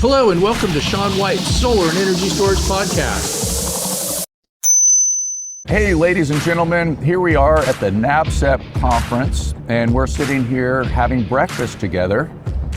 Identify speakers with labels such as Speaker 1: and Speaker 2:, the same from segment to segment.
Speaker 1: Hello and welcome to Sean White's Solar and Energy Storage Podcast.
Speaker 2: Hey, ladies and gentlemen, here we are at the NABCEP Conference, and we're sitting here having breakfast together.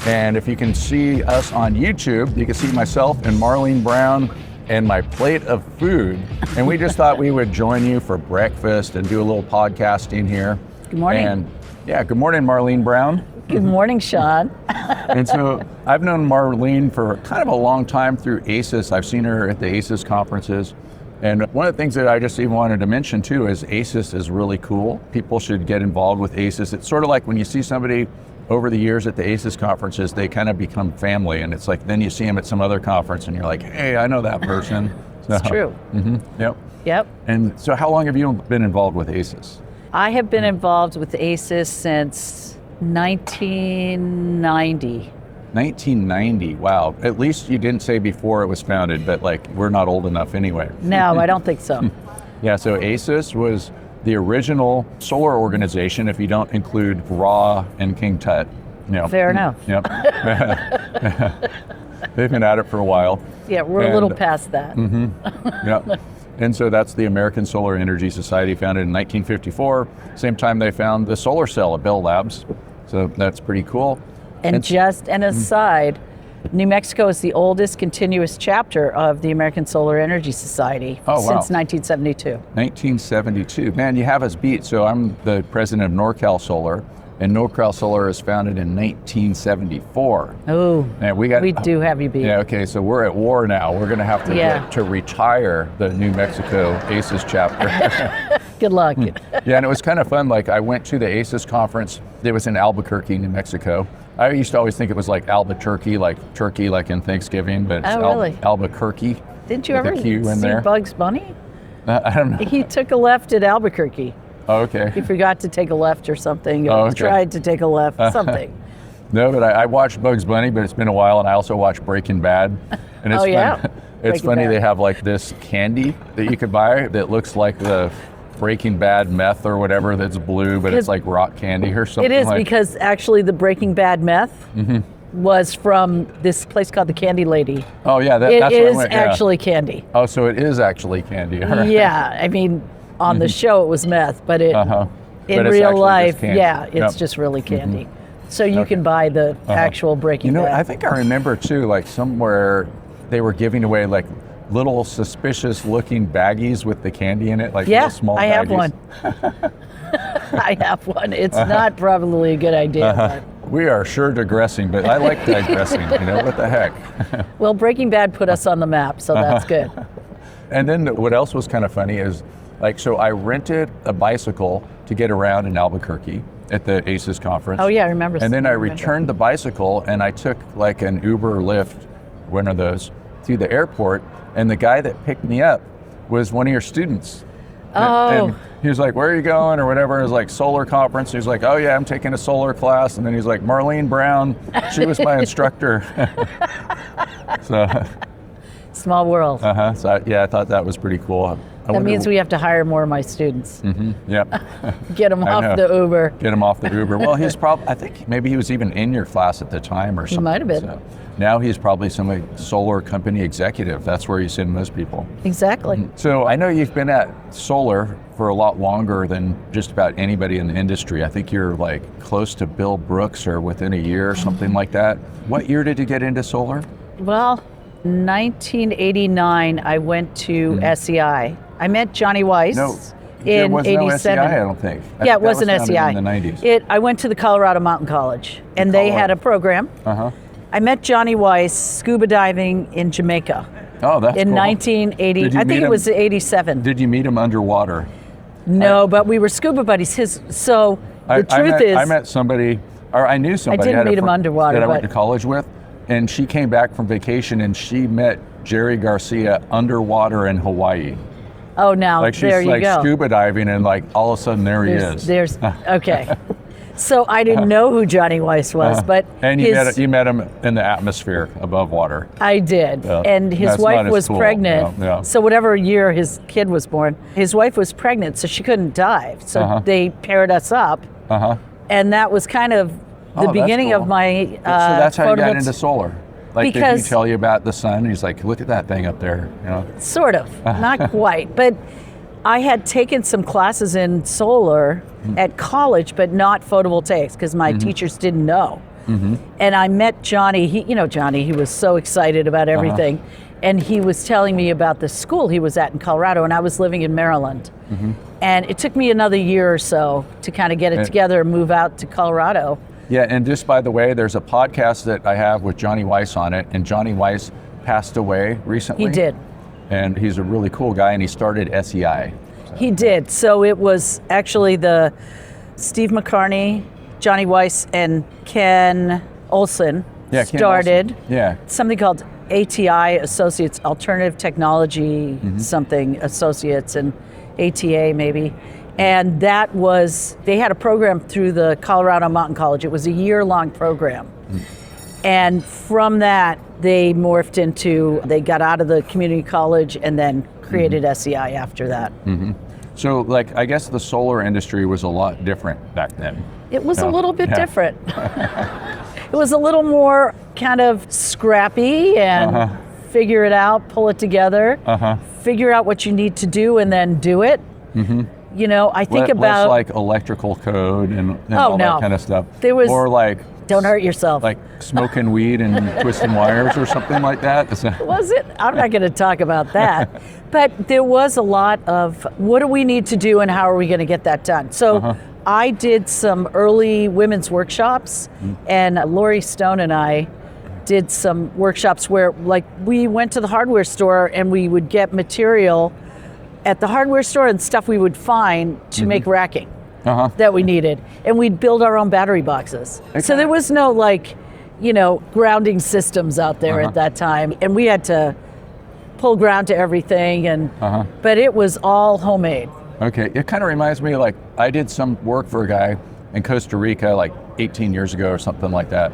Speaker 2: And if you can see us on YouTube, you can see myself and Marlene Brown and my plate of food. And we just thought we would join you for breakfast and do a little podcasting here.
Speaker 3: Good morning.
Speaker 2: And yeah, good morning, Marlene Brown.
Speaker 3: Good morning, Sean.
Speaker 2: And so I've known Marlene for kind of a long time through ACES. I've seen her at the ACES conferences. And one of the things that I just even wanted to mention too is ACES is really cool. People should get involved with ACES. It's sort of like when you see somebody over the years at the ACES conferences, they kind of become family. And it's like, then you see them at some other conference and you're like, hey, I know that person. So,
Speaker 3: it's true.
Speaker 2: Yep.
Speaker 3: Yep.
Speaker 2: And so how long have you been involved with ACES?
Speaker 3: I have been involved with ACES since 1990.
Speaker 2: 1990, wow. At least you didn't say before it was founded, but like, we're not old enough anyway.
Speaker 3: No, I don't think so.
Speaker 2: Yeah, so ACES was the original solar organization, if you don't include RAW and King Tut. You know.
Speaker 3: Fair enough.
Speaker 2: Yep. They've been at it for a while.
Speaker 3: Yeah, we're a little past that.
Speaker 2: Yep. And so that's the American Solar Energy Society, founded in 1954. Same time they found the solar cell at Bell Labs. So that's pretty cool.
Speaker 3: And just an aside, New Mexico is the oldest continuous chapter of the American Solar Energy Society since 1972.
Speaker 2: 1972. Man, you have us beat. So I'm the president of NorCal Solar, and NorCal Solar is founded in 1974.
Speaker 3: Oh,
Speaker 2: and we
Speaker 3: do have you beat.
Speaker 2: Yeah, okay, so we're at war now. We're gonna have to get to retire the New Mexico ACES chapter.
Speaker 3: Good luck.
Speaker 2: Yeah, and it was kind of fun. Like, I went to the ACES conference. It was in Albuquerque, New Mexico. I used to always think it was like Albuquerque, like turkey, like in Thanksgiving, but it's
Speaker 3: really?
Speaker 2: Albuquerque.
Speaker 3: Didn't you ever see Bugs Bunny?
Speaker 2: I don't know.
Speaker 3: He took a left at Albuquerque.
Speaker 2: Oh, okay.
Speaker 3: He forgot to take a left or something. Tried to take a left, something.
Speaker 2: No, but I watched Bugs Bunny, but it's been a while, and I also watched Breaking Bad. And it's it's funny, they have like this candy that you could buy that looks like the Breaking Bad meth or whatever, that's blue, but it's like rock candy or something.
Speaker 3: It is, because actually the Breaking Bad meth was from this place called the Candy Lady.
Speaker 2: Oh yeah, that's
Speaker 3: it
Speaker 2: where
Speaker 3: is
Speaker 2: I went,
Speaker 3: actually candy.
Speaker 2: Oh, so it is actually candy. All right.
Speaker 3: Yeah, I mean, on the show it was meth, but in real life, it's just really candy. So you can buy the actual Breaking Bad.
Speaker 2: I think I remember too, like somewhere they were giving away like little suspicious looking baggies with the candy in it, like little small baggies.
Speaker 3: I have one. I have one. It's not probably a good idea. But.
Speaker 2: We are sure digressing, but I like digressing, what the heck.
Speaker 3: Well, Breaking Bad put us on the map, so that's good.
Speaker 2: And then what else was kind of funny is, like, so I rented a bicycle to get around in Albuquerque at the ACES conference.
Speaker 3: Oh yeah, I remember.
Speaker 2: And then I returned the bicycle and I took like an Uber or Lyft, one of those, to the airport. And the guy that picked me up was one of your students.
Speaker 3: Oh.
Speaker 2: And he was like, where are you going or whatever? It was like solar conference. He was like, oh yeah, I'm taking a solar class. And then he's like, Marlene Brown, she was my instructor. So.
Speaker 3: Small world.
Speaker 2: So yeah, I thought that was pretty cool.
Speaker 3: That means we have to hire more of my students.
Speaker 2: Yep.
Speaker 3: Get them off the Uber.
Speaker 2: Get them off the Uber. Well, he's probably, I think maybe he was even in your class at the time or something.
Speaker 3: He might have been.
Speaker 2: So now he's probably some solar company executive. That's where you send most people.
Speaker 3: Exactly.
Speaker 2: So I know you've been at solar for a lot longer than just about anybody in the industry. I think you're like close to Bill Brooks or within a year or something like that. What year did you get into solar?
Speaker 3: Well, 1989, I went to SEI. I met Johnny Weiss in 87.
Speaker 2: No SEI, I don't think.
Speaker 3: Yeah, it wasn't SEI.
Speaker 2: In the 90s.
Speaker 3: I went to the Colorado Mountain College, and they had a program. I met Johnny Weiss scuba diving in Jamaica.
Speaker 2: Oh, that's
Speaker 3: in
Speaker 2: cool.
Speaker 3: 1980. I think it was 87.
Speaker 2: Did you meet him underwater?
Speaker 3: No, but we were scuba buddies.
Speaker 2: I met somebody, or I knew somebody.
Speaker 3: I didn't meet him underwater.
Speaker 2: That I went to college with, and she came back from vacation and she met Jerry Garcia underwater in Hawaii.
Speaker 3: Oh, now
Speaker 2: like she's
Speaker 3: there you
Speaker 2: like
Speaker 3: go.
Speaker 2: Scuba diving, and like all of a sudden he is.
Speaker 3: Okay. So I didn't know who Johnny Weiss was, but
Speaker 2: and you met him in the atmosphere above water.
Speaker 3: I did, and his wife was pregnant. So whatever year his kid was born, his wife was pregnant, so she couldn't dive. So they paired us up, and that was kind of the beginning of my.
Speaker 2: So that's how you got into solar. Like, did he tell you about the sun? He's like, look at that thing up there, you know?
Speaker 3: Sort of, not quite. But I had taken some classes in solar at college, but not photovoltaics, because my teachers didn't know. And I met Johnny. He was so excited about everything. And he was telling me about the school he was at in Colorado, and I was living in Maryland. And it took me another year or so to kind of get it together and move out to Colorado.
Speaker 2: Yeah, and just by the way, there's a podcast that I have with Johnny Weiss on it, and Johnny Weiss passed away recently.
Speaker 3: He did.
Speaker 2: And he's a really cool guy, and he started SEI. So.
Speaker 3: He did. So it was actually the Steve McCarney, Johnny Weiss, and Ken Olson started something called ATI Associates, Alternative Technology something Associates, and ATA maybe. And that was, they had a program through the Colorado Mountain College. It was a year-long program. And from that, they morphed into, they got out of the community college and then created SEI after that.
Speaker 2: So, like, I guess the solar industry was a lot different back then.
Speaker 3: It was a little bit different. It was a little more kind of scrappy and figure it out, pull it together, figure out what you need to do and then do it. You know, I think about...
Speaker 2: Less like electrical code and all that kind of stuff.
Speaker 3: There was...
Speaker 2: Or like...
Speaker 3: Don't hurt yourself.
Speaker 2: Like smoking weed and twisting wires or something like that?
Speaker 3: Was it? I'm not going to talk about that. But there was a lot of, what do we need to do and how are we going to get that done? So I did some early women's workshops, and Lori Stone and I did some workshops where, like, we went to the hardware store and we would get material at the hardware store and stuff we would find to make racking that we needed. And we'd build our own battery boxes. So there was no, like, you know, grounding systems out there at that time. And we had to pull ground to everything, and but it was all homemade.
Speaker 2: Okay, it kind of reminds me, like, I did some work for a guy in Costa Rica like 18 years ago or something like that.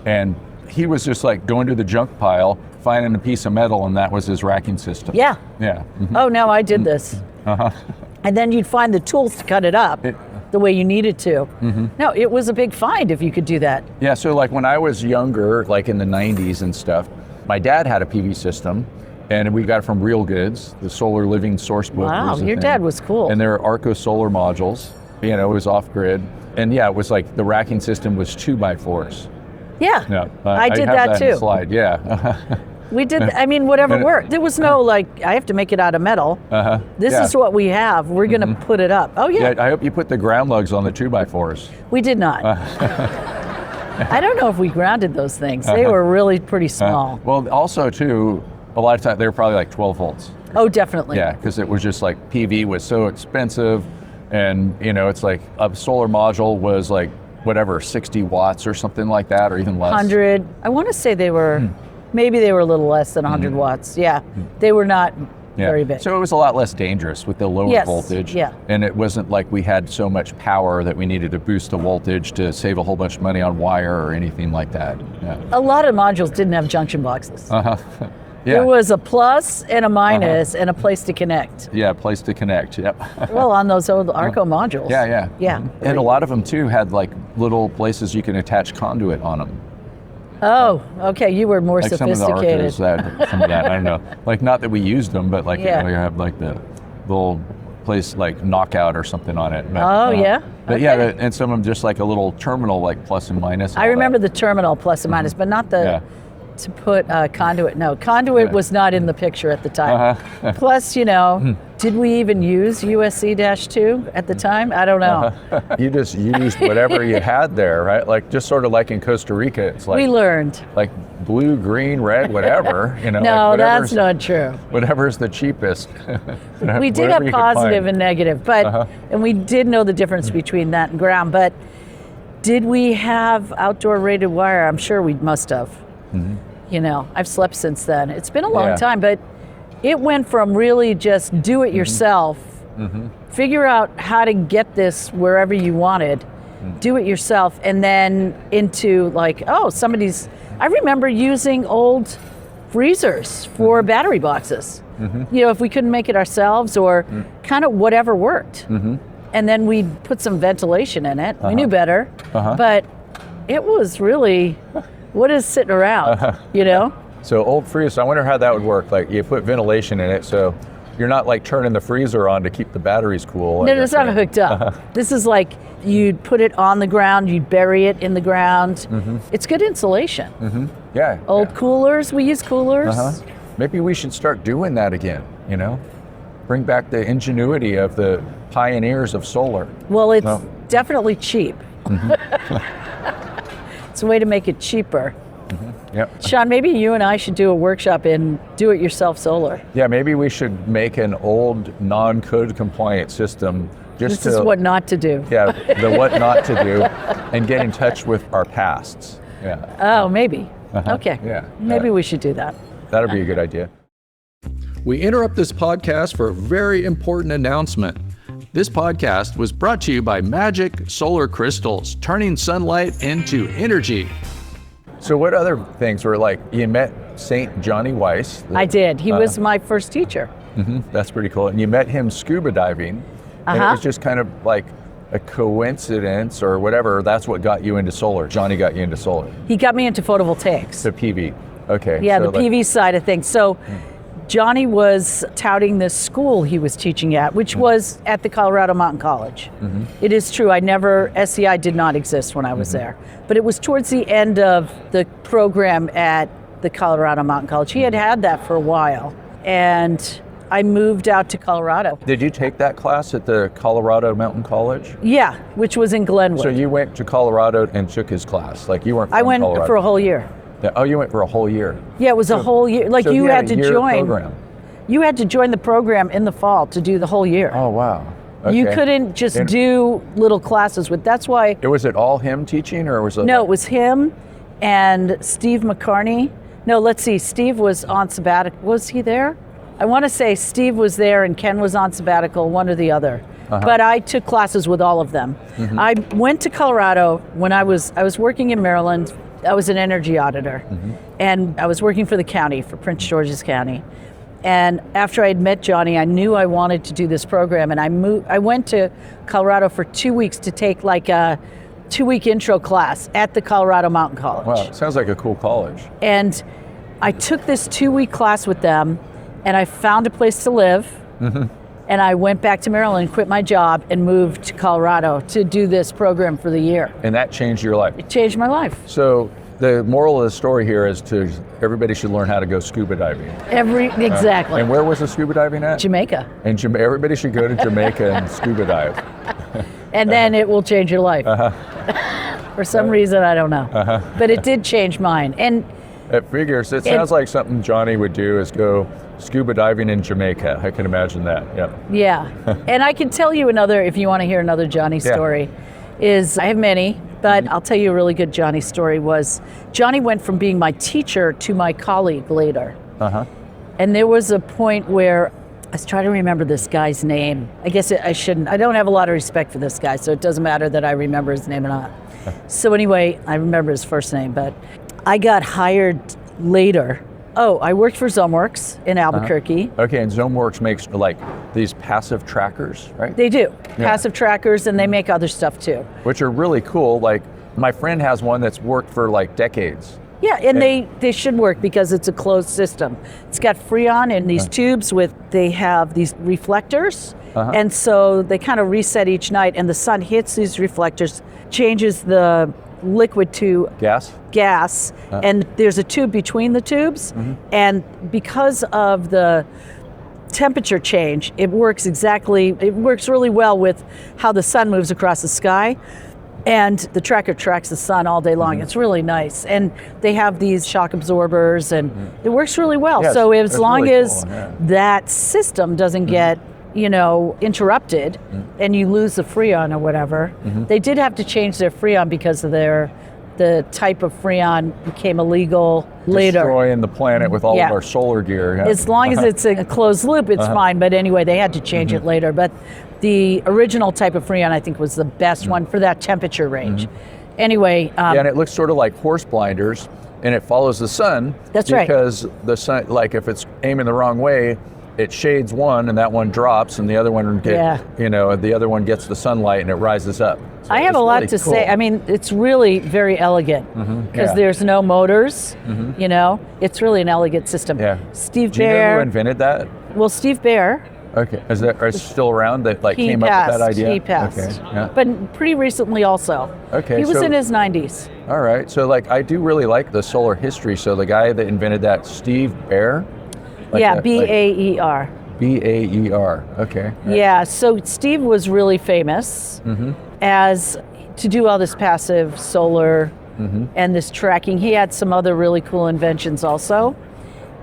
Speaker 2: And he was just like going to the junk pile, finding a piece of metal, and that was his racking system. Yeah.
Speaker 3: Oh, no, I did this. And then you'd find the tools to cut it up the way you needed to. No, it was a big find if you could do that.
Speaker 2: Yeah, so like when I was younger, like in the 90s and stuff, my dad had a PV system, and we got it from Real Goods, the Solar Living Source Book.
Speaker 3: Wow, your dad was cool.
Speaker 2: And they're Arco solar modules. You know, it was off grid. And yeah, it was like the racking system was 2x4s.
Speaker 3: Yeah,
Speaker 2: no,
Speaker 3: I did that too.
Speaker 2: In the slide, yeah.
Speaker 3: We did, I mean, whatever worked. There was no, like, I have to make it out of metal. This is what we have. We're going to put it up. Oh, yeah.
Speaker 2: I hope you put the ground lugs on the 2x4s.
Speaker 3: We did not. I don't know if we grounded those things. They were really pretty small.
Speaker 2: Well, also, too, a lot of times they were probably like 12 volts.
Speaker 3: Oh, definitely.
Speaker 2: Yeah, because it was just like PV was so expensive. And, you know, it's like a solar module was like, whatever, 60 watts or something like that, or even less.
Speaker 3: 100. I want to say they were... Maybe they were a little less than 100 watts. Yeah, they were not very big.
Speaker 2: So it was a lot less dangerous with the lower voltage.
Speaker 3: Yeah.
Speaker 2: And it wasn't like we had so much power that we needed to boost the voltage to save a whole bunch of money on wire or anything like that. Yeah.
Speaker 3: A lot of modules didn't have junction boxes.
Speaker 2: Yeah.
Speaker 3: There was a plus and a minus and a place to connect.
Speaker 2: Yeah, a place to connect, yep.
Speaker 3: Well, on those old Arco modules.
Speaker 2: Yeah. And a lot of them too had like little places you can attach conduit on them.
Speaker 3: Oh, okay. You were more
Speaker 2: like
Speaker 3: sophisticated.
Speaker 2: Some of that, I don't know. Like, not that we used them, but like, you know, you have like the little place like knockout or something on it. But, But yeah, and some of them just like a little terminal, like plus and minus. And
Speaker 3: I remember the terminal plus and minus, but not the to put conduit. No, conduit was not in the picture at the time. Plus, you know, did we even use USC-2 at the time? I don't know.
Speaker 2: You just used whatever you had there, right? Like, just sort of like in Costa Rica, it's like...
Speaker 3: We learned.
Speaker 2: Like blue, green, red, whatever, you know.
Speaker 3: No,
Speaker 2: like
Speaker 3: that's not true.
Speaker 2: Whatever's the cheapest.
Speaker 3: We did have positive and negative, but, and we did know the difference between that and ground, but did we have outdoor rated wire? I'm sure we must have. You know, I've slept since then. It's been a long time, but it went from really just do it yourself, figure out how to get this wherever you wanted, do it yourself, and then into like, oh, I remember using old freezers for battery boxes. You know, if we couldn't make it ourselves or kind of whatever worked. And then we'd put some ventilation in it. We knew better, but it was really what is sitting around, you know?
Speaker 2: So old freezer, I wonder how that would work. Like you put ventilation in it, so you're not like turning the freezer on to keep the batteries cool.
Speaker 3: No, it's not hooked up. This is like you'd put it on the ground, you'd bury it in the ground. It's good insulation.
Speaker 2: Yeah.
Speaker 3: Old coolers, we use coolers.
Speaker 2: Maybe we should start doing that again, you know? Bring back the ingenuity of the pioneers of solar.
Speaker 3: Well, it's definitely cheap. It's a way to make it cheaper.
Speaker 2: Yep.
Speaker 3: Sean, maybe you and I should do a workshop in do-it-yourself solar.
Speaker 2: Yeah, maybe we should make an old non-code compliant system just
Speaker 3: This is what not to do.
Speaker 2: Yeah, the what not to do, and get in touch with our pasts. Yeah.
Speaker 3: Oh, maybe. Okay.
Speaker 2: Yeah.
Speaker 3: Maybe we should do that.
Speaker 2: That'd be a good idea.
Speaker 1: We interrupt this podcast for a very important announcement. This podcast was brought to you by Magic Solar Crystals, turning sunlight into energy.
Speaker 2: So what other things were like, you met St. Johnny Weiss.
Speaker 3: I did. He was my first teacher.
Speaker 2: That's pretty cool. And you met him scuba diving. And it was just kind of like a coincidence or whatever. That's what got you into solar. Johnny got you into solar.
Speaker 3: He got me into photovoltaics.
Speaker 2: The PV. Okay.
Speaker 3: Yeah,
Speaker 2: so
Speaker 3: the PV side of things. So Johnny was touting this school he was teaching at, which was at the Colorado Mountain College. It is true, SEI did not exist when I was there, but it was towards the end of the program at the Colorado Mountain College. He had that for a while, and I moved out to Colorado.
Speaker 2: Did you take that class at the Colorado Mountain College?
Speaker 3: Yeah, which was in Glenwood.
Speaker 2: So you went to Colorado and took his class, like you weren't from
Speaker 3: Colorado? I went for a whole year.
Speaker 2: Yeah. Oh, you went for a whole year?
Speaker 3: Yeah, it was a whole year. Like
Speaker 2: so
Speaker 3: you had
Speaker 2: a
Speaker 3: to
Speaker 2: year
Speaker 3: join.
Speaker 2: Program.
Speaker 3: You had to join the program in the fall to do the whole year.
Speaker 2: Oh, wow. Okay.
Speaker 3: You couldn't just do little classes with. That's why.
Speaker 2: Was it all him teaching, or was it?
Speaker 3: No, it was him and Steve McCarney. No, let's see. Steve was on sabbatical. Was he there? I want to say Steve was there and Ken was on sabbatical, one or the other. But I took classes with all of them. I went to Colorado when I was working in Maryland. I was an energy auditor, and I was working for the county, for Prince George's County. And after I had met Johnny, I knew I wanted to do this program, and I went to Colorado for 2 weeks to take like a 2-week intro class at the Colorado Mountain College.
Speaker 2: Wow, sounds like a cool college.
Speaker 3: And I took this 2-week class with them, and I found a place to live, and I went back to Maryland, quit my job, and moved to Colorado to do this program for the year.
Speaker 2: And that changed your life?
Speaker 3: It changed my life.
Speaker 2: So the moral of the story here is everybody should learn how to go scuba diving.
Speaker 3: Exactly.
Speaker 2: And where was the scuba diving at?
Speaker 3: Jamaica.
Speaker 2: And everybody should go to Jamaica and scuba dive.
Speaker 3: And then it will change your life. For some reason, I don't know. But it did change mine. And
Speaker 2: it figures. It sounds like something Johnny would do, is go scuba diving in Jamaica. I can imagine that.
Speaker 3: Yeah. And I can tell you another, if you want to hear another Johnny story, is I have many, but I'll tell you a really good Johnny story. Was Johnny went from being my teacher to my colleague later. And there was a point where I was trying to remember this guy's name. I guess I shouldn't. I don't have a lot of respect for this guy, so it doesn't matter that I remember his name or not. So anyway, I remember his first name, but I got hired later. Oh, I worked for Zomeworks in Albuquerque.
Speaker 2: Okay, and Zomeworks makes like these passive trackers, right?
Speaker 3: They do. Passive trackers, and they make other stuff too.
Speaker 2: Which are really cool. Like my friend has one that's worked for like decades.
Speaker 3: Yeah, and they should work because it's a closed system. It's got Freon in these tubes they have these reflectors, and so they kind of reset each night, and the sun hits these reflectors, changes the liquid to gas, and there's a tube between the tubes, and because of the temperature change, it works really well with how the sun moves across the sky. And the tracker tracks the sun all day long. It's really nice. And they have these shock absorbers, and it works really well.
Speaker 2: Yes,
Speaker 3: so as long
Speaker 2: really
Speaker 3: as
Speaker 2: cool,
Speaker 3: that system doesn't get interrupted and you lose the Freon or whatever. They did have to change their Freon because of the type of Freon became illegal later.
Speaker 2: Destroying the planet with all of our solar gear.
Speaker 3: As long as it's a closed loop, it's fine. But anyway, they had to change it later. But the original type of Freon, I think, was the best one for that temperature range. Anyway.
Speaker 2: And it looks sort of like horse blinders, and it follows the sun.
Speaker 3: That's right.
Speaker 2: Because the sun, like if it's aiming the wrong way, it shades one and that one drops and the other one
Speaker 3: Yeah.
Speaker 2: the other one gets the sunlight and it rises up. So
Speaker 3: I have a lot
Speaker 2: really
Speaker 3: to
Speaker 2: cool.
Speaker 3: say. I mean, it's really very elegant because
Speaker 2: Yeah.
Speaker 3: there's no motors, it's really an elegant system.
Speaker 2: Yeah.
Speaker 3: Steve
Speaker 2: Do you know
Speaker 3: Baer,
Speaker 2: who invented that?
Speaker 3: well, Steve Baer,
Speaker 2: Okay. Is it still around that
Speaker 3: he
Speaker 2: came
Speaker 3: passed,
Speaker 2: up with that idea?
Speaker 3: he passed,
Speaker 2: Okay. Yeah.
Speaker 3: but pretty recently also.
Speaker 2: Okay,
Speaker 3: He was
Speaker 2: so-
Speaker 3: in his 90s.
Speaker 2: All right. So I do really like the solar history. So the guy that invented that, Steve Baer?
Speaker 3: Yeah, B-A-E-R.
Speaker 2: B-A-E-R. Okay.
Speaker 3: Yeah, so Steve was really famous as to do all this passive solar and this tracking. He had some other really cool inventions also.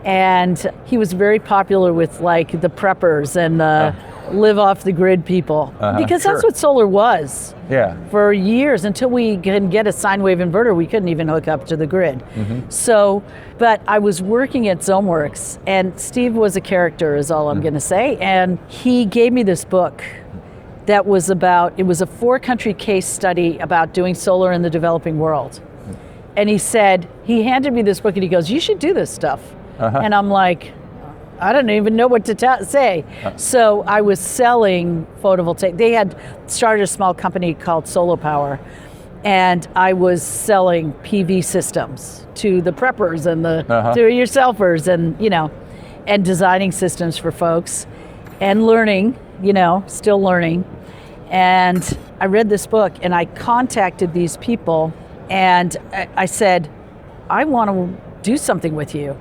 Speaker 3: And he was very popular with like the preppers and the live off the grid people because
Speaker 2: sure.
Speaker 3: that's what solar was.
Speaker 2: Yeah.
Speaker 3: For years, until we can get a sine wave inverter, we couldn't even hook up to the grid. So, but I was working at Zomeworks, and Steve was a character, is all I'm going to say. And he gave me this book that was it was a 4-country case study about doing solar in the developing world. And he handed me this book and he goes, "You should do this stuff." And I'm like, I don't even know what to say. So I was selling photovoltaic. They had started a small company called Solar Power, and I was selling PV systems to the preppers and the do-it-yourselfers, and and designing systems for folks, and learning, still learning. And I read this book, and I contacted these people, and I said, I want to do something with you.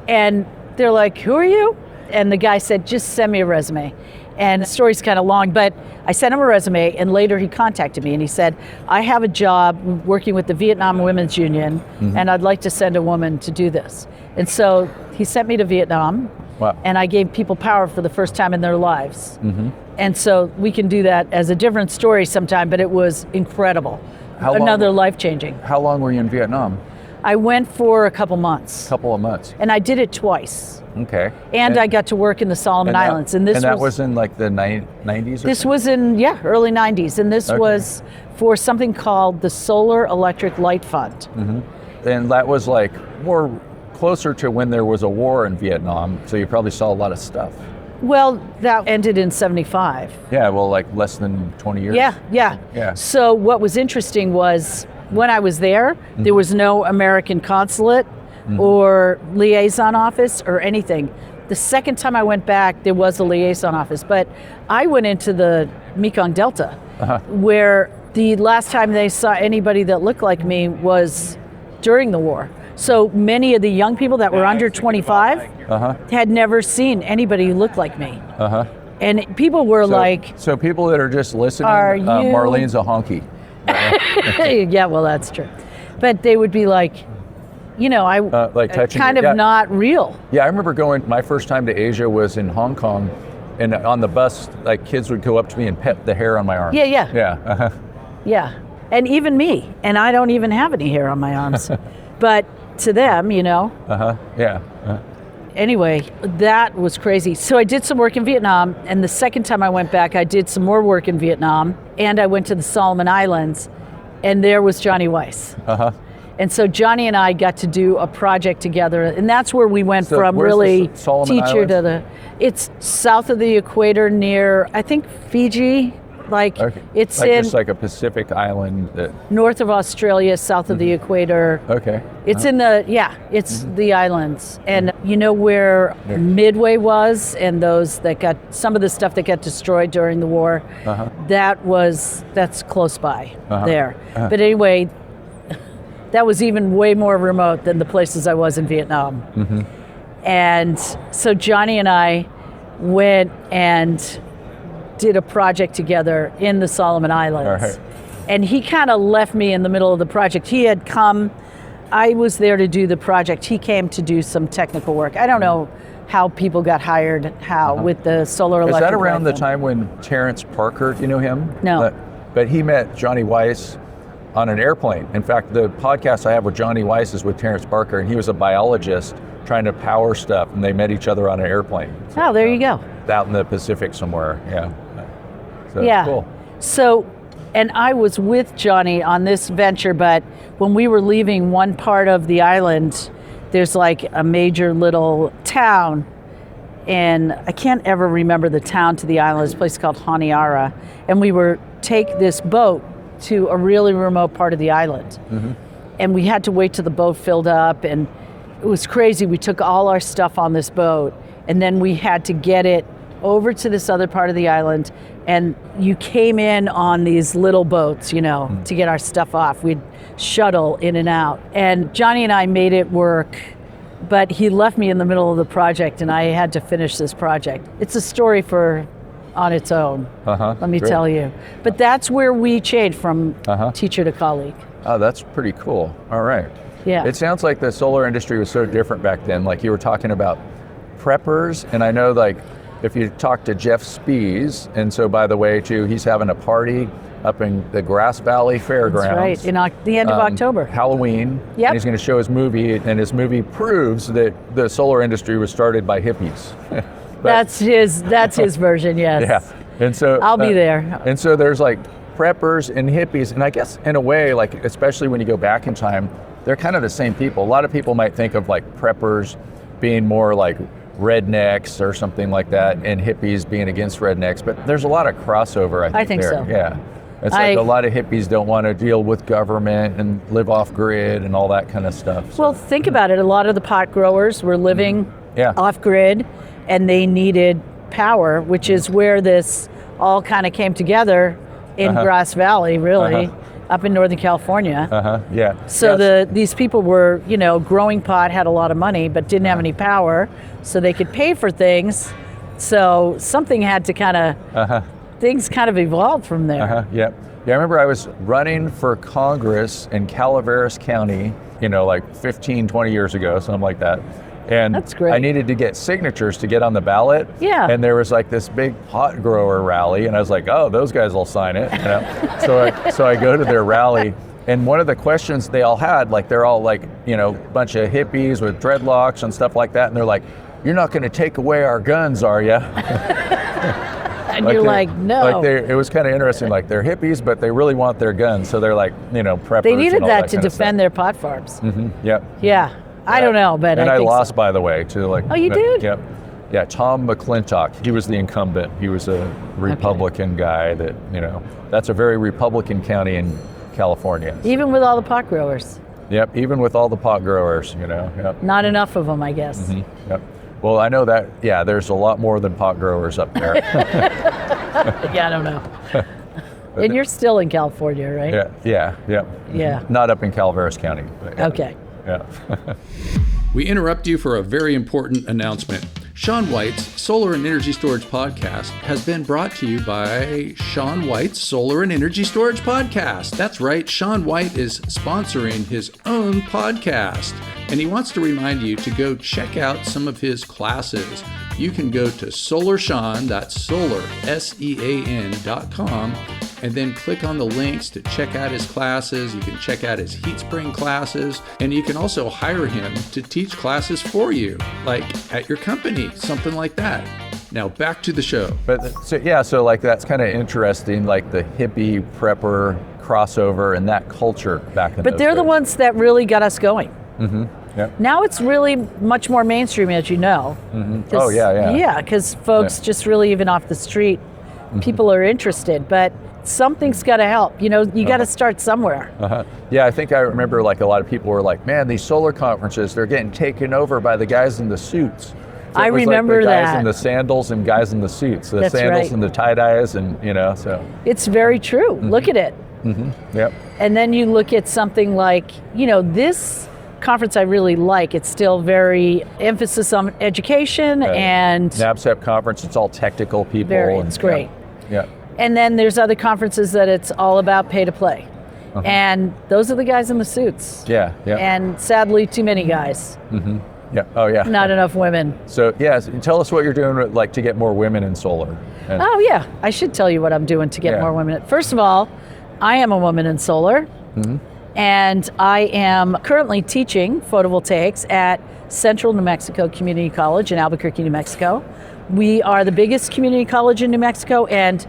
Speaker 3: And they're like, "Who are you?" And the guy said, "Just send me a resume." And the story's kind of long, but I sent him a resume, and later he contacted me and he said, "I have a job working with the Vietnam Women's Union, and I'd like to send a woman to do this." And so he sent me to Vietnam, and I gave people power for the first time in their lives. And so we can do that as a different story sometime, but it was incredible. Another life-changing.
Speaker 2: How long were you in Vietnam?
Speaker 3: I went for a couple months.
Speaker 2: Couple of months.
Speaker 3: And I did it twice.
Speaker 2: Okay.
Speaker 3: And I got to work in the Solomon Islands. And
Speaker 2: that was in like the 90s?
Speaker 3: This was in, early 90s. And this was for something called the Solar Electric Light Fund.
Speaker 2: And that was like more closer to when there was a war in Vietnam. So you probably saw a lot of stuff.
Speaker 3: Well, that ended in 75.
Speaker 2: Yeah, well, like less than 20 years.
Speaker 3: Yeah. So what was interesting was when I was there, there was no American consulate or liaison office or anything. The second time I went back, there was a liaison office, but I went into the Mekong Delta, where the last time they saw anybody that looked like me was during the war. So many of the young people that were under 25 had never seen anybody who looked like me. And people were
Speaker 2: So people that are just listening,
Speaker 3: Are you-
Speaker 2: Marlene's a honky.
Speaker 3: yeah, well, that's true. But they would be like,
Speaker 2: like touching
Speaker 3: kind
Speaker 2: you.
Speaker 3: of not real.
Speaker 2: Yeah, I remember my first time to Asia was in Hong Kong, and on the bus, like kids would go up to me and pet the hair on my arm.
Speaker 3: Yeah. Yeah. And even me, and I don't even have any hair on my arms. But to them, Anyway, that was crazy. So I did some work in Vietnam, and the second time I went back, I did some more work in Vietnam, and I went to the Solomon Islands, and there was Johnny Weiss. And so Johnny and I got to do a project together, and that's where we went from really teacher to the. It's south of the equator near, I think, Fiji. It's in
Speaker 2: just like a Pacific island that
Speaker 3: north of Australia, south of the equator.
Speaker 2: Okay.
Speaker 3: It's in the it's the islands, and you know where Midway was, and those that got some of the stuff that got destroyed during the war. That's close by there. But anyway, that was even way more remote than the places I was in Vietnam. And so Johnny and I went and did a project together in the Solomon Islands. And he kind of left me in the middle of the project. He had come, I was there to do the project. He came to do some technical work. I don't know how people got hired, with the solar electric.
Speaker 2: Is that around the time when Terrence Parker, do you know him?
Speaker 3: No.
Speaker 2: But he met Johnny Weiss on an airplane. In fact, the podcast I have with Johnny Weiss is with Terrence Parker, and he was a biologist trying to power stuff, and they met each other on an airplane.
Speaker 3: Oh, there you go.
Speaker 2: Out in the Pacific somewhere, So, cool.
Speaker 3: So, and I was with Johnny on this venture, but when we were leaving one part of the island, there's like a major little town, and I can't ever remember the town to the island. It's a place called Honiara, and we were take this boat to a really remote part of the island. And we had to wait till the boat filled up, and it was crazy. We took all our stuff on this boat, and then we had to get it over to this other part of the island, and you came in on these little boats, you know, to get our stuff off. We'd shuttle in and out. And Johnny and I made it work, but he left me in the middle of the project, and I had to finish this project. It's a story on its own, let me tell you. But that's where we changed from teacher to colleague.
Speaker 2: Oh, that's pretty cool. All right.
Speaker 3: Yeah.
Speaker 2: It sounds like the solar industry was so different back then. Like you were talking about preppers, and I know like if you talk to Jeff Spees, and so by the way too, he's having a party up in the Grass Valley Fairgrounds.
Speaker 3: That's right, in the end of October.
Speaker 2: Halloween.
Speaker 3: Yep.
Speaker 2: And he's going to show his movie, and his movie proves that the solar industry was started by hippies.
Speaker 3: That's his version, yes.
Speaker 2: Yeah. And so
Speaker 3: I'll be there.
Speaker 2: And so there's like preppers and hippies, and I guess in a way, like especially when you go back in time, they're kind of the same people. A lot of people might think of like preppers being more like rednecks or something like that, and hippies being against rednecks, but there's a lot of crossover, I think there.
Speaker 3: so.
Speaker 2: Yeah. It's like a lot of hippies don't want to deal with government and live off grid and all that kind of stuff. So.
Speaker 3: Well, think about it. A lot of the pot growers were living off grid, and they needed power, which is where this all kind of came together in Grass Valley, really, up in Northern California. So these people were, you know, growing pot, had a lot of money, but didn't have any power, so they could pay for things. So something had to kind of, things kind of evolved from there.
Speaker 2: Yeah, I remember I was running for Congress in Calaveras County, you know, like 15, 20 years ago, something like that. And
Speaker 3: that's great.
Speaker 2: I needed to get signatures to get on the ballot.
Speaker 3: Yeah.
Speaker 2: And there was like this big pot grower rally, and I was like, oh, those guys will sign it. You know? so I go to their rally, and one of the questions they all had, like they're all like, you know, a bunch of hippies with dreadlocks and stuff like that, and they're like, you're not going to take away our guns, are you?
Speaker 3: And like you're like, no.
Speaker 2: Like it was kind of interesting. Like they're hippies, but they really want their guns, so they're like, you know, preppers.
Speaker 3: They needed
Speaker 2: and all
Speaker 3: that to defend their pot farms.
Speaker 2: Yep.
Speaker 3: Yeah. I don't know, but
Speaker 2: and
Speaker 3: I think
Speaker 2: lost,
Speaker 3: so.
Speaker 2: by the way, to like.
Speaker 3: Oh, you did?
Speaker 2: Yep. Yeah, Tom McClintock. He was the incumbent. He was a Republican guy that, you know, that's a very Republican county in California.
Speaker 3: Even with all the pot growers.
Speaker 2: Yep, even with all the pot growers, you know. Yep.
Speaker 3: Not enough of them, I guess.
Speaker 2: Yep. Well, I know that, yeah, there's a lot more than pot growers up there.
Speaker 3: Yeah, I don't know. And you're still in California, right?
Speaker 2: Yeah. Not up in Calaveras County. But yeah.
Speaker 3: Okay.
Speaker 2: Yeah.
Speaker 1: We interrupt you for a very important announcement. Shaun White's Solar and Energy Storage Podcast has been brought to you by Shaun White's Solar and Energy Storage Podcast. That's right, Shaun White is sponsoring his own podcast, and he wants to remind you to go check out some of his classes. You can go to SolarSEAN, that's Solar, SEAN.com, and then click on the links to check out his classes. You can check out his heat spring classes, and you can also hire him to teach classes for you, like at your company, something like that. Now back to the show.
Speaker 2: But so like that's kind of interesting, like the hippie prepper crossover and that culture back in
Speaker 3: But they're
Speaker 2: days.
Speaker 3: the ones that really got us going.
Speaker 2: Yep.
Speaker 3: Now it's really much more mainstream, as you know.
Speaker 2: Oh, yeah.
Speaker 3: Yeah, because folks just really, even off the street, people are interested. But something's got to help. You know, you got to start somewhere.
Speaker 2: Yeah, I think I remember like a lot of people were like, man, these solar conferences, they're getting taken over by the guys in the suits. So
Speaker 3: I remember
Speaker 2: like the guys
Speaker 3: that.
Speaker 2: in the sandals and guys in the suits, the
Speaker 3: That's
Speaker 2: sandals
Speaker 3: right.
Speaker 2: and the tie-dyes, and you know, so.
Speaker 3: It's very true. Look at it.
Speaker 2: Yep.
Speaker 3: And then you look at something like, you know, this conference I really like. It's still very emphasis on education and
Speaker 2: NABCEP Conference, it's all technical people.
Speaker 3: it's great.
Speaker 2: Yeah.
Speaker 3: And then there's other conferences that it's all about pay to play. And those are the guys in the suits.
Speaker 2: Yeah.
Speaker 3: And sadly, too many guys.
Speaker 2: Yeah. Oh, yeah.
Speaker 3: Not enough women.
Speaker 2: So, tell us what you're doing like to get more women in solar. And,
Speaker 3: Oh, yeah. I should tell you what I'm doing to get more women. First of all, I am a woman in solar. And I am currently teaching photovoltaics at Central New Mexico Community College in Albuquerque, New Mexico. We are the biggest community college in New Mexico, and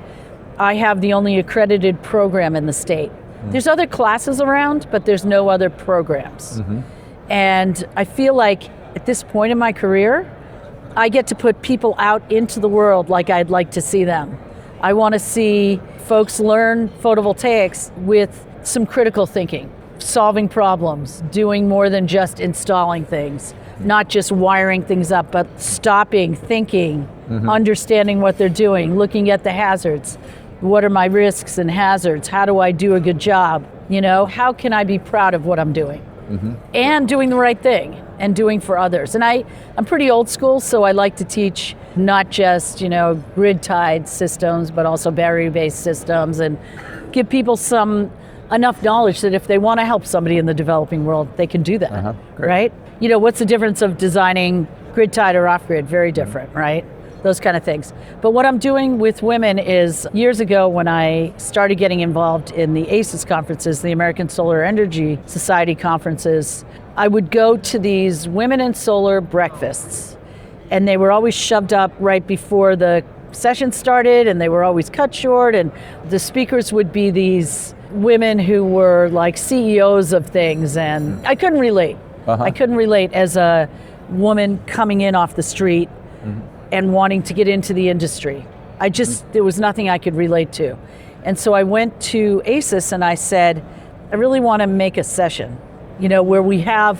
Speaker 3: I have the only accredited program in the state. There's other classes around, but there's no other programs. And I feel like at this point in my career, I get to put people out into the world like I'd like to see them. I want to see folks learn photovoltaics with some critical thinking, solving problems, doing more than just installing things, not just wiring things up, but stopping, thinking, understanding what they're doing, looking at the hazards. What are my risks and hazards? How do I do a good job? You know, how can I be proud of what I'm doing? And doing the right thing and doing for others. And I'm pretty old school, so I like to teach not just, you know, grid-tied systems, but also battery-based systems, and give people enough knowledge that if they want to help somebody in the developing world, they can do that, right? You know, what's the difference of designing grid-tied or off-grid? Very different, right? Those kind of things. But what I'm doing with women is, years ago when I started getting involved in the ACES conferences, the American Solar Energy Society conferences, I would go to these women in solar breakfasts, and they were always shoved up right before the session started, and they were always cut short, and the speakers would be these women who were like CEOs of things, and I couldn't relate. I couldn't relate as a woman coming in off the street and wanting to get into the industry. There was nothing I could relate to. And so I went to ACES and I said, I really want to make a session, you know, where we have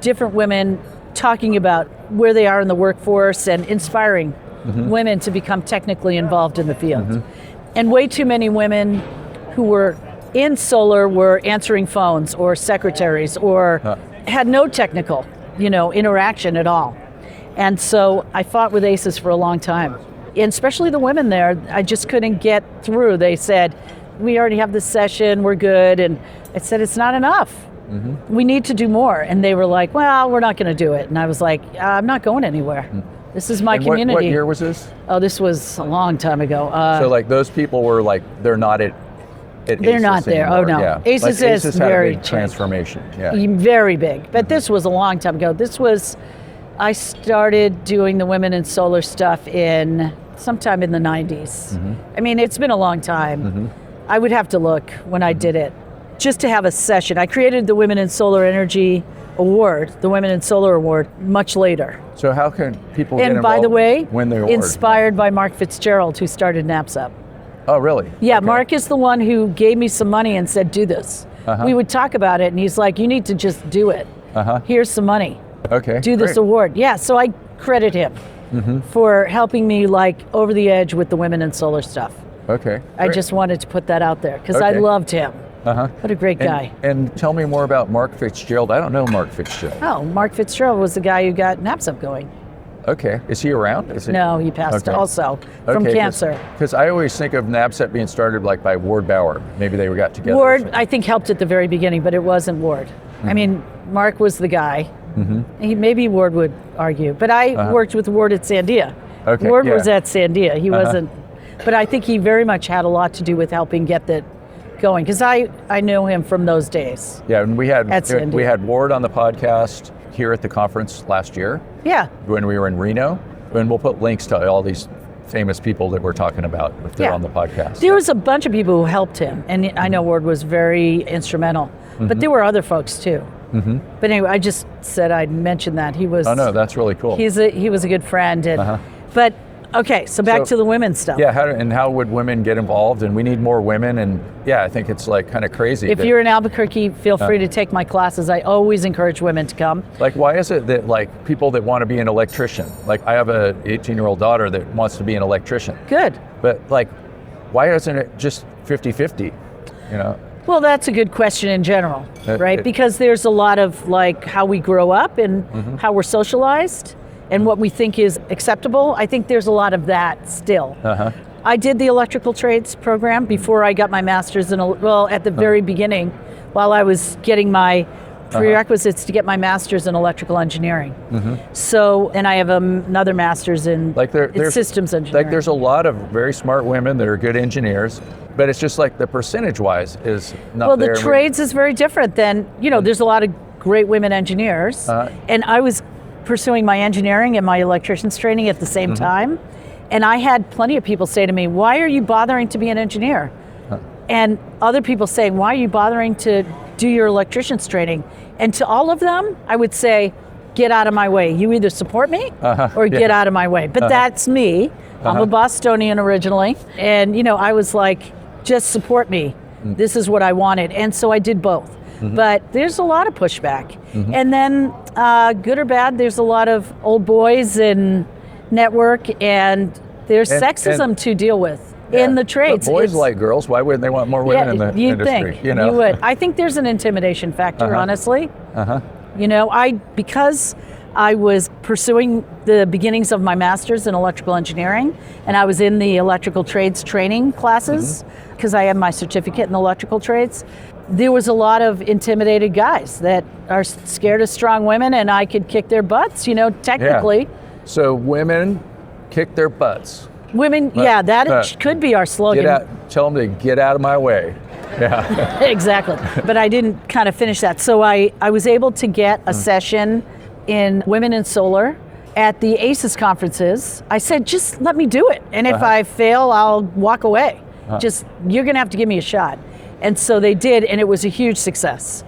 Speaker 3: different women talking about where they are in the workforce and inspiring women to become technically involved in the field. And way too many women who were in solar were answering phones or secretaries or had no technical, you know, interaction at all. And so I fought with ACES for a long time. And especially the women there, I just couldn't get through. They said, we already have this session, we're good. And I said, it's not enough. We need to do more. And they were like, well, we're not going to do it. And I was like, I'm not going anywhere. This is my community.
Speaker 2: What year was this?
Speaker 3: Oh, this was a long time ago.
Speaker 2: So like those people were like, they're not at
Speaker 3: they're
Speaker 2: ACES
Speaker 3: not there.
Speaker 2: anymore.
Speaker 3: Oh no,
Speaker 2: Yeah.
Speaker 3: ACES
Speaker 2: like,
Speaker 3: is
Speaker 2: ACES had
Speaker 3: very
Speaker 2: a big transformation. Yeah.
Speaker 3: Very big. But this was a long time ago. I started doing the women in solar stuff sometime in the 90s. I mean, it's been a long time. I would have to look when I did it, just to have a session. I created the Women in Solar Energy Award, the Women in Solar Award, much later.
Speaker 2: So how can people get
Speaker 3: And
Speaker 2: involved?
Speaker 3: by the way,
Speaker 2: win the award?
Speaker 3: inspired by Mark Fitzgerald, who started NABCEP.
Speaker 2: Oh, really?
Speaker 3: Yeah,
Speaker 2: Okay.
Speaker 3: Mark is the one who gave me some money and said, do this. We would talk about it, and he's like, you need to just do it. Here's some money.
Speaker 2: Okay.
Speaker 3: Do this
Speaker 2: great.
Speaker 3: award. Yeah, so I credit him for helping me like over the edge with the women in solar stuff.
Speaker 2: Okay.
Speaker 3: I
Speaker 2: great.
Speaker 3: just wanted to put that out there because I
Speaker 2: Okay.
Speaker 3: loved him. What a great guy.
Speaker 2: And tell me more about Mark Fitzgerald. I don't know Mark Fitzgerald.
Speaker 3: Oh, Mark Fitzgerald was the guy who got NABCEP going.
Speaker 2: Okay. Is he around?
Speaker 3: No, he passed also from cancer.
Speaker 2: Because I always think of NABCEP being started like by Ward Bauer. Maybe they got together. or
Speaker 3: Ward,
Speaker 2: something.
Speaker 3: I think, helped at the very beginning, but it wasn't Ward. I mean, Mark was the guy. Maybe Ward would argue, but I worked with Ward at Sandia.
Speaker 2: Okay,
Speaker 3: Ward
Speaker 2: yeah.
Speaker 3: was at Sandia. He wasn't, but I think he very much had a lot to do with helping get that going, because I knew him from those days.
Speaker 2: Yeah, and we had
Speaker 3: At Sandia.
Speaker 2: we had Ward on the podcast here at the conference last year
Speaker 3: Yeah.
Speaker 2: when we were in Reno, and we'll put links to all these famous people that we're talking about if they're
Speaker 3: Yeah.
Speaker 2: on the podcast.
Speaker 3: There was a bunch of people who helped him, and I know Ward was very instrumental, but there were other folks too. But anyway, I just said I'd mention that. He was.
Speaker 2: Oh no, that's really cool.
Speaker 3: He was a good friend. And, But okay, so back to the women's stuff.
Speaker 2: Yeah, how would women get involved? And we need more women. And yeah, I think it's like kind of crazy.
Speaker 3: If you're in Albuquerque, feel free to take my classes. I always encourage women to come.
Speaker 2: Like, why is it that like people that want to be an electrician, like I have a 18-year-old daughter that wants to be an electrician,
Speaker 3: Good.
Speaker 2: but like, why isn't it just 50-50? You know?
Speaker 3: Well, that's a good question in general, right? Because there's a lot of like how we grow up and how we're socialized and what we think is acceptable. I think there's a lot of that still. I did the electrical trades program before I got my master's at the very beginning, while I was getting my prerequisites to get my master's in electrical engineering. So, and I have another master's in
Speaker 2: there's
Speaker 3: systems engineering.
Speaker 2: Like there's a lot of very smart women that are good engineers, but it's just like the percentage-wise is not
Speaker 3: well,
Speaker 2: there.
Speaker 3: the trades is very different than, there's a lot of great women engineers. And I was pursuing my engineering and my electrician's training at the same time. And I had plenty of people say to me, why are you bothering to be an engineer? And other people saying, why are you bothering to do your electrician's training? And to all of them, I would say, get out of my way. You either support me or get out of my way. But that's me. I'm a Bostonian originally. And, I was like, just support me. This is what I wanted. And so I did both. But there's a lot of pushback. And then, good or bad, there's a lot of old boys in network, and there's sexism to deal with in the trades.
Speaker 2: But boys like girls. Why wouldn't they want more women in the industry?
Speaker 3: Think, you would. I think there's an intimidation factor, honestly. Because I was pursuing the beginnings of my master's in electrical engineering, and I was in the electrical trades training classes because I have my certificate in electrical trades. There was a lot of intimidated guys that are scared of strong women, and I could kick their butts, technically.
Speaker 2: Yeah. So women kick their butts.
Speaker 3: Women, that could be our slogan.
Speaker 2: Tell them to get out of my way. Yeah.
Speaker 3: Exactly. But I didn't kind of finish that. So I was able to get a session in Women in Solar at the ACES conferences. I said, just let me do it. And if I fail, I'll walk away. You're going to have to give me a shot. And so they did, and it was a huge success.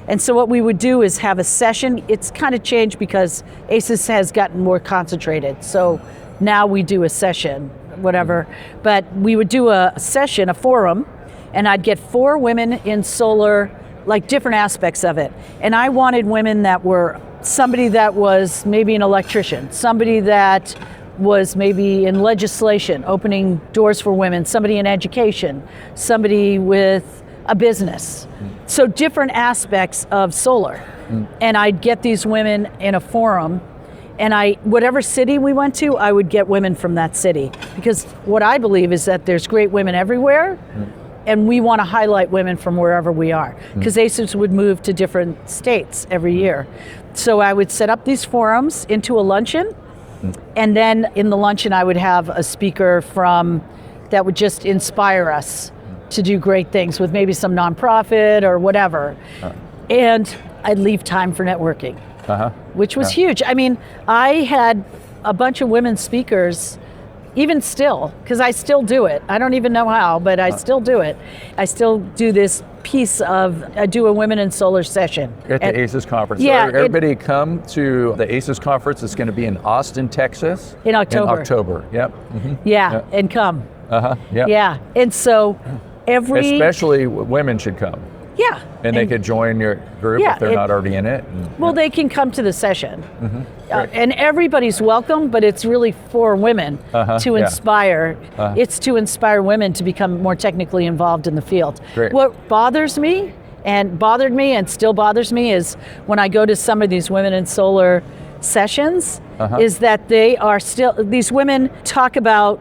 Speaker 3: And so what we would do is have a session. It's kind of changed because ACES has gotten more concentrated. So now we do a session, whatever. But we would do a session, a forum, and I'd get 4 women in solar, like different aspects of it. And I wanted women that were somebody that was maybe an electrician, somebody that was maybe in legislation, opening doors for women, somebody in education, somebody with a business. So different aspects of solar. And I'd get these women in a forum, and whatever city we went to, I would get women from that city. Because what I believe is that there's great women everywhere, and we want to highlight women from wherever we are. Because ACES would move to different states every year. So I would set up these forums into a luncheon, and then in the luncheon I would have a speaker that would just inspire us to do great things with maybe some nonprofit or whatever. And I'd leave time for networking, which was huge. I mean, I had a bunch of women speakers, even still, because I still do it. I don't even know how, but I still do it. I still do this piece I do a Women in Solar session.
Speaker 2: At the ACES conference.
Speaker 3: Yeah.
Speaker 2: So everybody come to the ACES conference. It's going to be in Austin, Texas.
Speaker 3: In October.
Speaker 2: Yep.
Speaker 3: And come.
Speaker 2: Yep.
Speaker 3: Yeah, and so
Speaker 2: especially women should come.
Speaker 3: Yeah.
Speaker 2: And they could join your group if they're not already in it.
Speaker 3: They can come to the session. And everybody's welcome, but it's really for women to inspire. It's to inspire women to become more technically involved in the field.
Speaker 2: Great.
Speaker 3: What bothers me and still bothers me is when I go to some of these Women in Solar sessions, is that these women talk about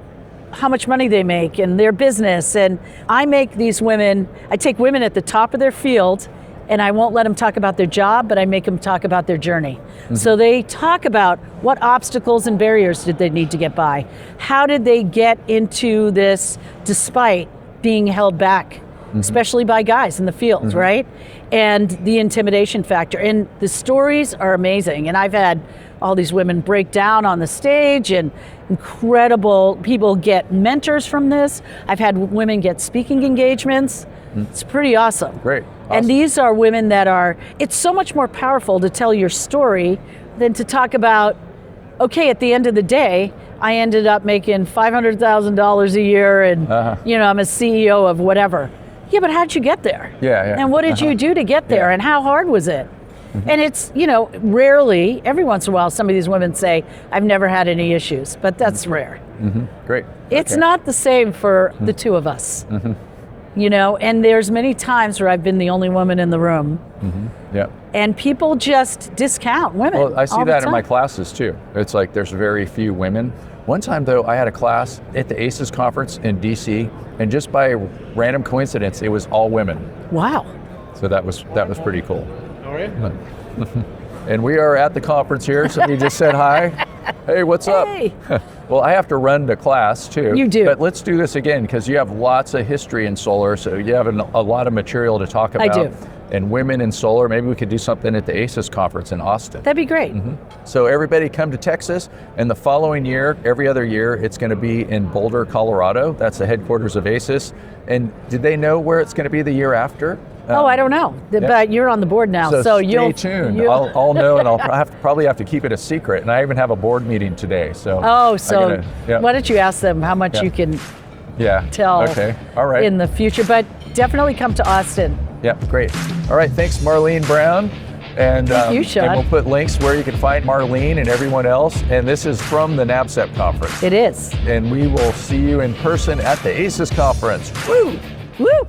Speaker 3: how much money they make and their business. And I take women at the top of their field, and I won't let them talk about their job, but I make them talk about their journey. So they talk about what obstacles and barriers did they need to get by? How did they get into this despite being held back, especially by guys in the field, right? And the intimidation factor. And the stories are amazing. And I've had all these women break down on the stage, and incredible people get mentors from this. I've had women get speaking engagements. It's pretty awesome.
Speaker 2: Great. Awesome.
Speaker 3: And these are women it's so much more powerful to tell your story than to talk about, okay, at the end of the day, I ended up making $500,000 a year, and I'm a CEO of whatever. Yeah, but how'd you get there?
Speaker 2: Yeah.
Speaker 3: And what did you do to get there? And how hard was it? And it's, rarely, every once in a while, some of these women say, I've never had any issues, but that's rare.
Speaker 2: Great.
Speaker 3: It's not the same for the two of us, and there's many times where I've been the only woman in the room. And people just discount women.
Speaker 2: Well, I see that in my classes too. It's like there's very few women. One time though, I had a class at the ACES conference in DC, and just by random coincidence, it was all women.
Speaker 3: Wow.
Speaker 2: So that was pretty cool. And we are at the conference here. Somebody just said hi. Hey, what's up? Well, I have to run to class too.
Speaker 3: You do.
Speaker 2: But let's do this again, because you have lots of history in solar, so you have a lot of material to talk about.
Speaker 3: I do.
Speaker 2: And women in solar, maybe we could do something at the ACES conference in Austin.
Speaker 3: That'd be great.
Speaker 2: So everybody come to Texas, and the following year, every other year, it's going to be in Boulder, Colorado. That's the headquarters of ACES. And did they know where it's going to be the year after?
Speaker 3: I don't know, but you're on the board now, so
Speaker 2: stay
Speaker 3: you'll
Speaker 2: tuned. I'll know, and I'll probably have to keep it a secret. And I even have a board meeting today. So
Speaker 3: why don't you ask them how much you can tell in the future? But definitely come to Austin.
Speaker 2: Yeah, great. All right, thanks, Marlene Brown. And,
Speaker 3: Thank you, Sean.
Speaker 2: And we'll put links where you can find Marlene and everyone else. And this is from the NABCEP Conference.
Speaker 3: It is.
Speaker 2: And we will see you in person at the ACES Conference.
Speaker 3: Woo! Woo!